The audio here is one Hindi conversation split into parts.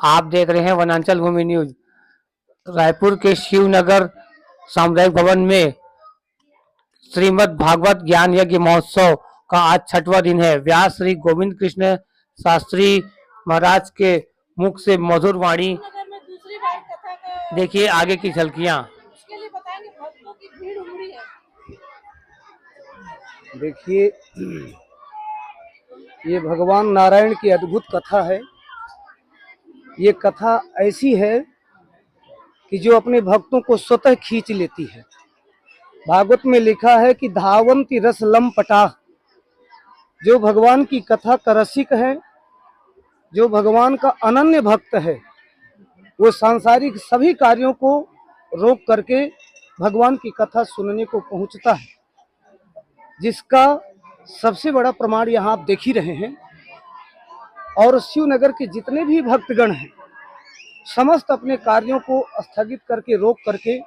आप देख रहे हैं वनांचल भूमि न्यूज। रायपुर के शिवनगर सामुदायिक भवन में श्रीमद् भागवत ज्ञान यज्ञ महोत्सव का आज 6वां दिन है। व्यास श्री गोविंद कृष्ण शास्त्री महाराज के मुख से मधुर वाणी। देखिए आगे की झलकियां। देखिए, ये भगवान नारायण की अद्भुत कथा है। ये कथा ऐसी है कि जो अपने भक्तों को स्वतः खींच लेती है। भागवत में लिखा है कि धावंती रस लंपटा। जो भगवान की कथा का रसिक है, जो भगवान का अनन्य भक्त है, वो सांसारिक सभी कार्यों को रोक करके भगवान की कथा सुनने को पहुंचता है, जिसका सबसे बड़ा प्रमाण यहाँ आप देख ही रहे हैं। और शिवनगर के जितने भी भक्तगण हैं, समस्त अपने कार्यों को स्थगित करके, रोक करके,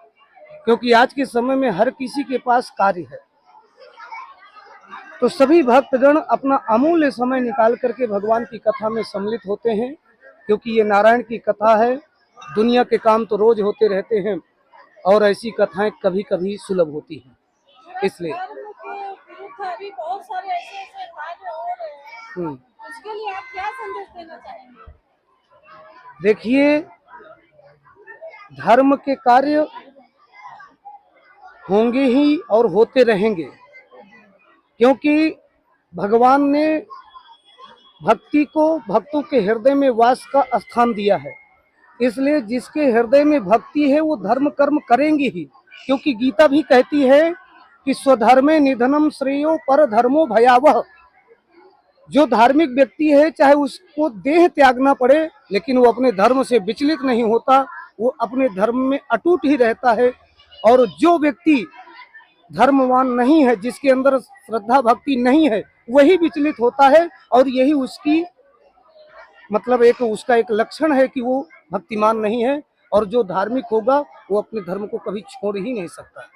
क्योंकि आज के समय में हर किसी के पास कार्य है, तो सभी भक्तगण अपना अमूल्य समय निकाल करके भगवान की कथा में सम्मिलित होते हैं। क्योंकि ये नारायण की कथा है। दुनिया के काम तो रोज होते रहते हैं और ऐसी कथाएं कभी कभी सुलभ होती हैं, इसलिए बहुत सारे ऐसे कार्य हो रहे हैं, उसके लिए आप क्या संदेश देना चाहेंगे? देखिए, धर्म के कार्य होंगे ही और होते रहेंगे, क्योंकि भगवान ने भक्ति को भक्तों के हृदय में वास का स्थान दिया है। इसलिए जिसके हृदय में भक्ति है वो धर्म कर्म करेंगे ही, क्योंकि गीता भी कहती है कि स्वधर्मे निधनम श्रेयो पर धर्मो भयावह। जो धार्मिक व्यक्ति है, चाहे उसको देह त्यागना पड़े, लेकिन वो अपने धर्म से विचलित नहीं होता, वो अपने धर्म में अटूट ही रहता है। और जो व्यक्ति धर्मवान नहीं है, जिसके अंदर श्रद्धा भक्ति नहीं है, वही विचलित होता है। और यही उसकी मतलब उसका एक लक्षण है कि वो भक्तिमान नहीं है। और जो धार्मिक होगा वो अपने धर्म को कभी छोड़ ही नहीं सकता।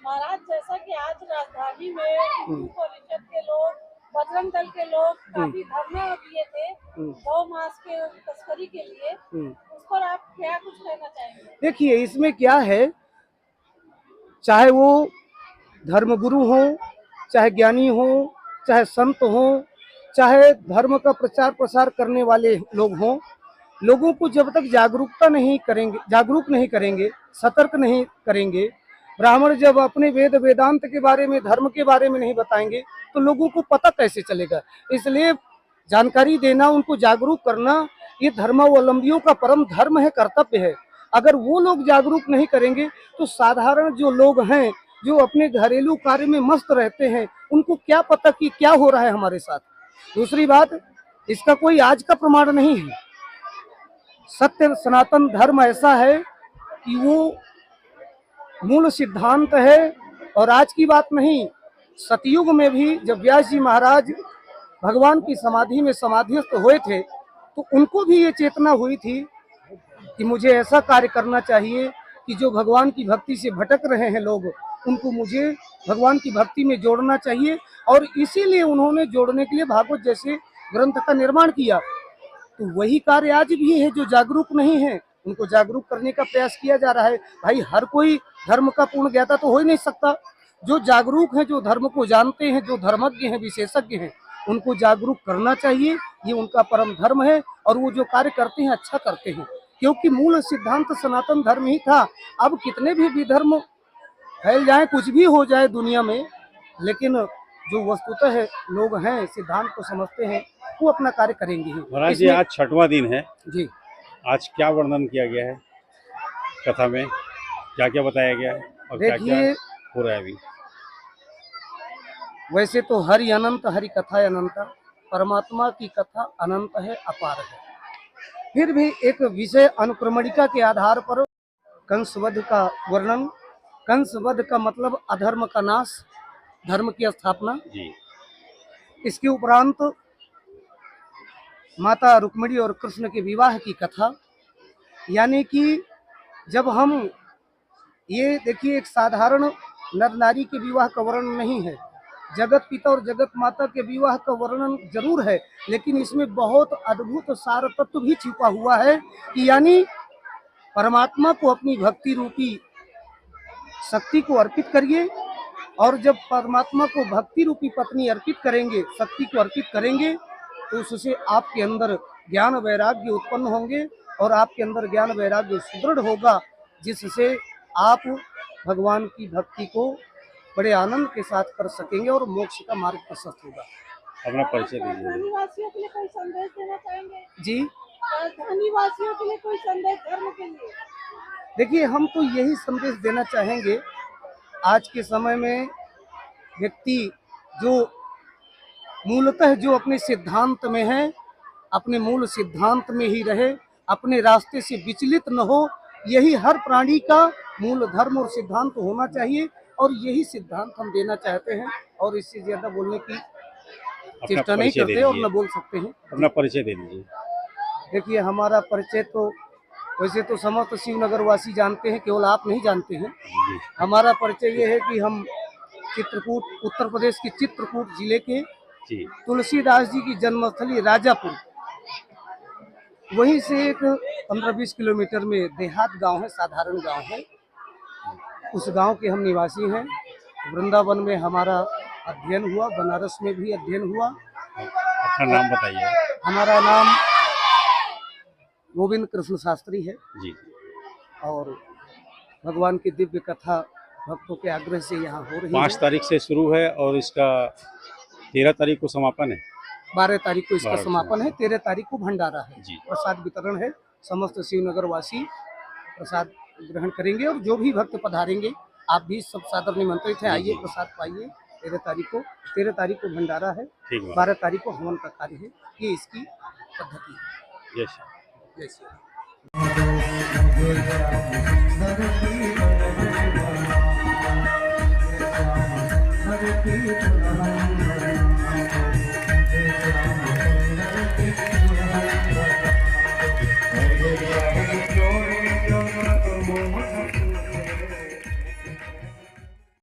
महाराज, जैसा कि आज राजधानी में हिंदू परिषद के लोग, बजरंग दल के लोग काफी धरना दिए थे गौ मांस के तस्करी के लिए, उस पर आप क्या कुछ कहना चाहेंगे? देखिए, इसमें क्या है, चाहे वो धर्मगुरु हो, चाहे ज्ञानी हो, चाहे संत हो, चाहे धर्म का प्रचार प्रसार करने वाले लोग हों, लोगों को जब तक जागरूक नहीं करेंगे, सतर्क नहीं करेंगे, ब्राह्मण जब अपने वेद वेदांत के बारे में, धर्म के बारे में नहीं बताएंगे, तो लोगों को पता कैसे चलेगा। इसलिए जानकारी देना, उनको जागरूक करना, ये धर्मावलंबियों का परम धर्म है, कर्तव्य है। अगर वो लोग जागरूक नहीं करेंगे तो साधारण जो लोग हैं, जो अपने घरेलू कार्य में मस्त रहते हैं, उनको क्या पता कि क्या हो रहा है हमारे साथ। दूसरी बात, इसका कोई आज का प्रमाण नहीं है। सत्य सनातन धर्म ऐसा है कि वो मूल सिद्धांत है। और आज की बात नहीं, सतयुग में भी जब व्यास जी महाराज भगवान की समाधि में समाधिस्थ हुए थे, तो उनको भी ये चेतना हुई थी कि मुझे ऐसा कार्य करना चाहिए कि जो भगवान की भक्ति से भटक रहे हैं लोग, उनको मुझे भगवान की भक्ति में जोड़ना चाहिए। और इसीलिए उन्होंने जोड़ने के लिए भागवत जैसे ग्रंथ का निर्माण किया। तो वही कार्य आज भी है। जो जागरूक नहीं है, उनको जागरूक करने का प्रयास किया जा रहा है। भाई, हर कोई धर्म का पूर्ण ज्ञाता तो हो ही नहीं सकता। जो जागरूक हैं, जो धर्म को जानते हैं, जो धर्मज्ञ हैं, विशेषज्ञ हैं, उनको जागरूक करना चाहिए। ये उनका परम धर्म है और वो जो कार्य करते हैं अच्छा करते हैं, क्योंकि मूल सिद्धांत सनातन धर्म ही था। अब कितने भी विधर्म फैल जाए, कुछ भी हो जाए दुनिया में, लेकिन जो वस्तुतः है लोग हैं, सिद्धांत को समझते हैं, वो अपना कार्य करेंगे ही। महाराज जी, आज 6वां दिन है जी। क्या क्या वर्णन किया गया है कथा में? क्या क्या बताया गया है और क्या क्या हो रहा है अभी? वैसे तो हरि अनंत, हरि कथा अनंत, परमात्मा की कथा अनंत है, अपार है। फिर भी एक विषय अनुक्रमणिका के आधार पर कंसवध का वर्णन। कंसवध का मतलब अधर्म का नाश, धर्म की स्थापना जी। इसके उपरांत माता रुक्मिणी और कृष्ण के विवाह की कथा। यानी कि जब हम ये देखिए, एक साधारण नर नारी के विवाह का वर्णन नहीं है, जगत पिता और जगत माता के विवाह का वर्णन जरूर है, लेकिन इसमें बहुत अद्भुत सार तत्व भी छिपा हुआ है कि यानी परमात्मा को अपनी भक्ति रूपी शक्ति को अर्पित करिए, और जब परमात्मा को भक्ति रूपी पत्नी अर्पित करेंगे, शक्ति को अर्पित करेंगे, तो उससे आपके अंदर ज्ञान वैराग्य उत्पन्न होंगे और आपके अंदर ज्ञान वैराग्य सुदृढ़ होगा, जिससे आप भगवान की भक्ति को बड़े आनंद के साथ कर सकेंगे और मोक्ष का मार्ग प्रशस्त होगा। अपना परिचय दीजिए। राजधानी वासियों के लिए कोई संदेश देना चाहेंगे? जी राजधानी वासियों के लिए कोई संदेश धर्म के लिए? देखिए, हम तो यही संदेश देना चाहेंगे, आज के समय में व्यक्ति जो मूलतः जो अपने सिद्धांत में है, अपने मूल सिद्धांत में ही रहे, अपने रास्ते से विचलित न हो, यही हर प्राणी का मूल धर्म और सिद्धांत होना चाहिए, और यही सिद्धांत हम देना चाहते हैं, और इससे ज्यादा बोलने की चेष्टा नहीं करते और न बोल सकते हैं। अपना परिचय दे दीजिए। देखिए, हमारा परिचय तो वैसे तो समस्त शिवनगर वासी जानते हैं, केवल आप नहीं जानते हैं। हमारा परिचय ये है कि हम चित्रकूट, उत्तर प्रदेश के चित्रकूट जिले के जी। तुलसीदास जी की जन्मस्थली राजापुर, वहीं से एक 15-20 किलोमीटर में देहात गांव है, साधारण गांव है, उस गांव के हम निवासी हैं। वृंदावन में हमारा अध्ययन हुआ, बनारस में भी अध्ययन हुआ। अपना नाम बताइए। हमारा नाम गोविंद कृष्ण शास्त्री है, जी। और भगवान की दिव्य कथा भक्तों के आग्रह से यहाँ हो रही 5 है। तारीख से शुरू है और इसका 13 तारीख को समापन है। 12 तारीख को इसका 12 समापन है, 13 तारीख को भंडारा है, जी। प्रसाद वितरण है। समस्त शिवनगर वासी प्रसाद ग्रहण करेंगे, और जो भी भक्त पधारेंगे, आप भी सब सादर निमंत्रित हैं, आइए प्रसाद पाइए। 13 तारीख को भंडारा है, ठीक है। 12 तारीख को हवन का कार्य है। ये इसकी पद्धति है। यस। जय श्री राम।